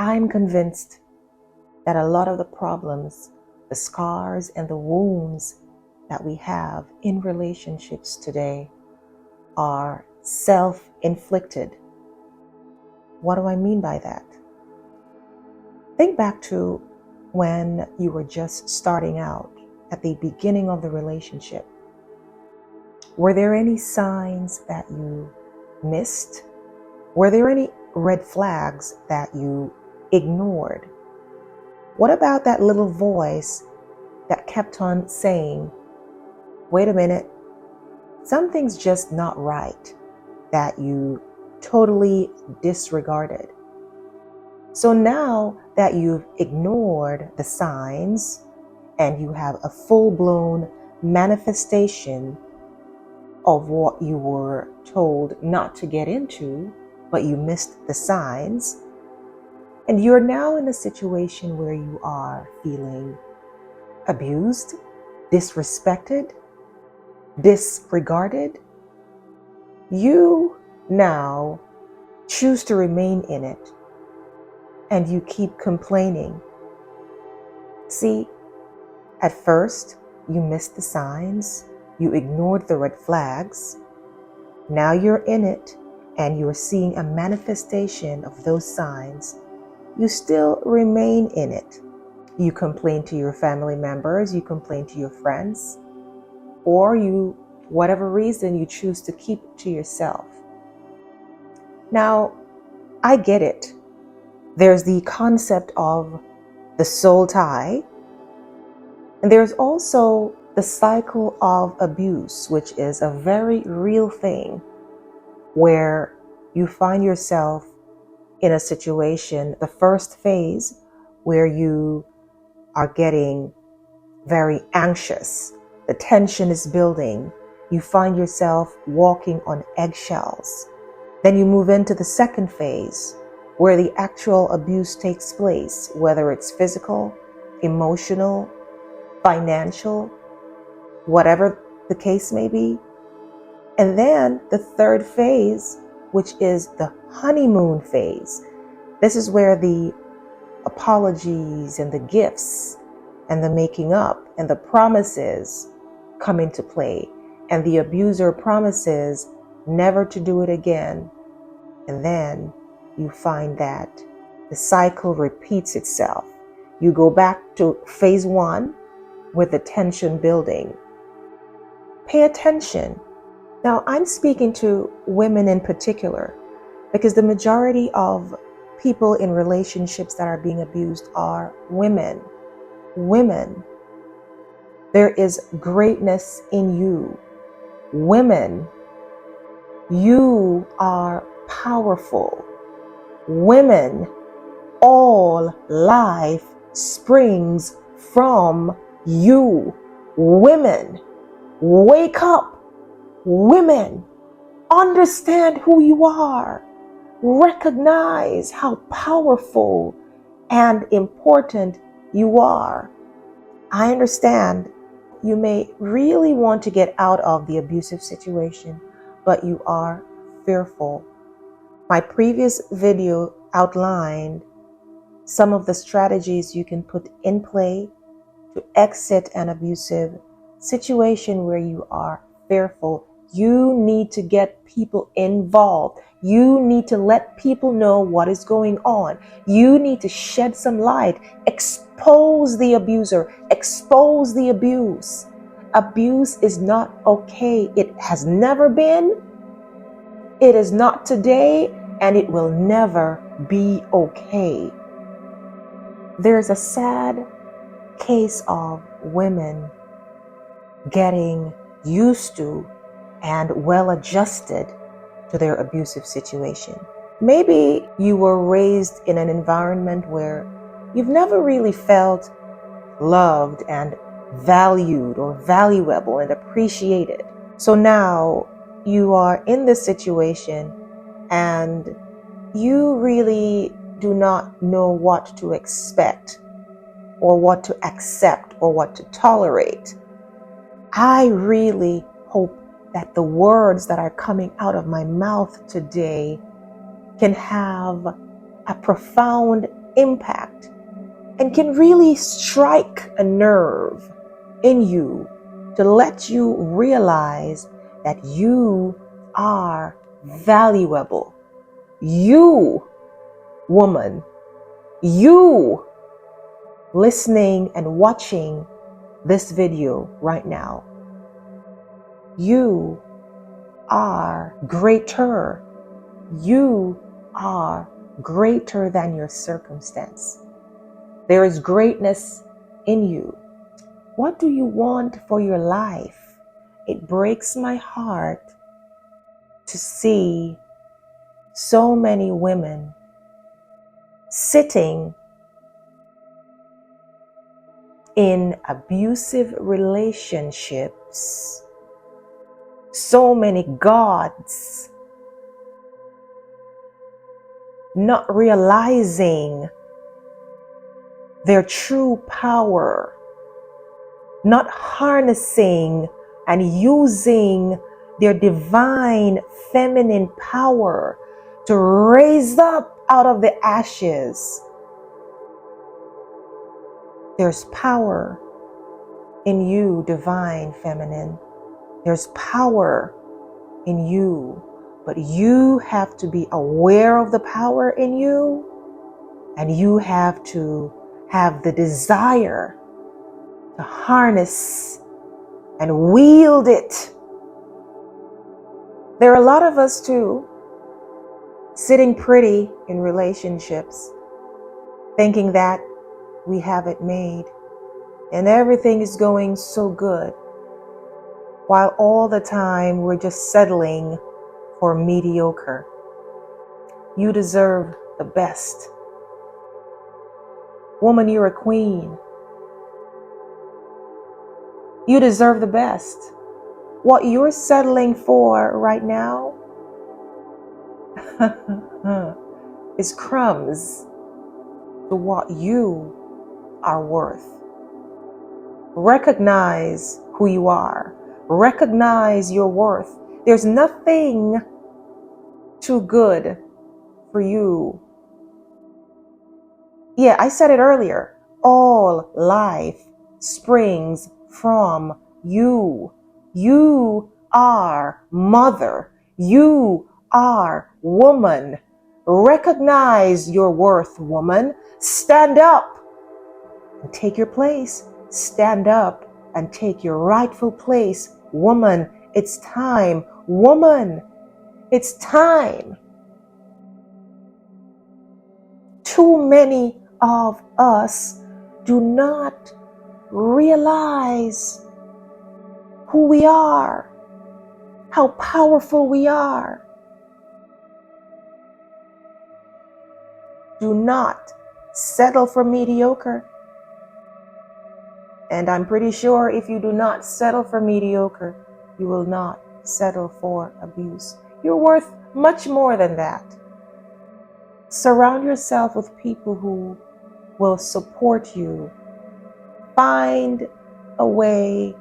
I'm convinced that a lot of the problems, the scars and the wounds that we have in relationships today are self-inflicted. What do I mean by that? Think back to when you were just starting out at the beginning of the relationship. Were there any signs that you missed? Were there any red flags that you ignored? What about that little voice that kept on saying, wait a minute, something's just not right, that you totally disregarded? So now that you've ignored the signs and you have a full-blown manifestation of what you were told not to get into, but you missed the signs, and you're now in a situation where you are feeling abused, disrespected, disregarded, you now choose to remain in it and you keep complaining. See, at first you missed the signs, you ignored the red flags. Now you're in it and you're seeing a manifestation of those signs. You still remain in it. You complain to your family members, you complain to your friends, or you, whatever reason, you choose to keep it to yourself. Now, I get it. There's the concept of the soul tie, and there's also the cycle of abuse, which is a very real thing where you find yourself in a situation, the first phase, where you are getting very anxious. The tension is building. You find yourself walking on eggshells. Then you move into the second phase, where the actual abuse takes place, whether it's physical, emotional, financial, whatever the case may be. And then the third phase, which is the honeymoon phase. This is where the apologies and the gifts and the making up and the promises come into play. And the abuser promises never to do it again. And then you find that the cycle repeats itself. You go back to phase one with the tension building. Pay attention. Now, I'm speaking to women in particular because the majority of people in relationships that are being abused are women. Women. There is greatness in you. Women, you are powerful. Women, all life springs from you. Women, wake up. Women, understand who you are. Recognize how powerful and important you are. I understand you may really want to get out of the abusive situation, but you are fearful. My previous video outlined some of the strategies you can put in play to exit an abusive situation where you are fearful. You need to get people involved. You need to let people know what is going on. You need to shed some light, expose the abuser, expose the abuse. Abuse is not okay. It has never been, it is not today, and it will never be okay. There's a sad case of women getting used to and well adjusted to their abusive situation. Maybe you were raised in an environment where you've never really felt loved and valued or valuable and appreciated. So now you are in this situation and you really do not know what to expect or what to accept or what to tolerate. I really hope that the words that are coming out of my mouth today can have a profound impact and can really strike a nerve in you to let you realize that you are valuable. You, woman, you listening and watching this video right now, you are greater. You are greater than your circumstance. There is greatness in you. What do you want for your life? It breaks my heart to see so many women sitting in abusive relationships, so many gods, not realizing their true power, not harnessing and using their divine feminine power to raise up out of the ashes. There's power in you, divine feminine. There's power in you, but you have to be aware of the power in you, and you have to have the desire to harness and wield it. There are a lot of us too, sitting pretty in relationships, thinking that we have it made and everything is going so good, while all the time we're just settling for mediocre. You deserve the best. Woman, you're a queen. You deserve the best. What you're settling for right now is crumbs to what you are worth. Recognize who you are. Recognize your worth. There's nothing too good for you. Yeah, I said it earlier. All life springs from you. You are mother. You are woman. Recognize your worth, woman. Stand up and take your place. Stand up and take your rightful place. Woman, it's time. Woman, it's time. Too many of us do not realize who we are, how powerful we are. Do not settle for mediocre. And I'm pretty sure if you do not settle for mediocre, you will not settle for abuse. You're worth much more than that. Surround yourself with people who will support you. Find a way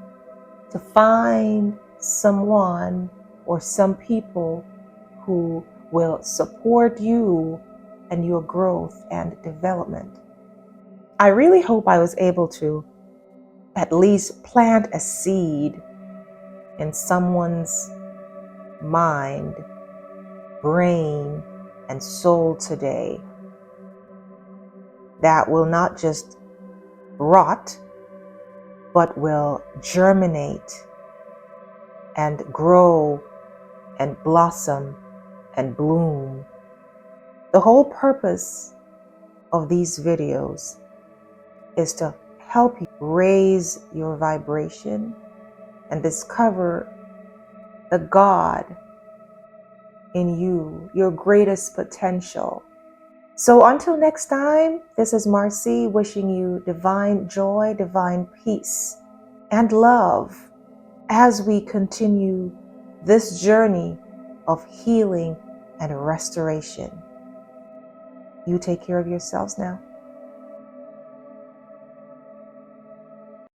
to find someone or some people who will support you and your growth and development. I really hope I was able to at least plant a seed in someone's mind, brain, and soul today that will not just rot, but will germinate and grow and blossom and bloom. The whole purpose of these videos is to help you raise your vibration and discover the God in you, your greatest potential. So until next time, this is Marcy wishing you divine joy, divine peace, and love as we continue this journey of healing and restoration. You take care of yourselves now.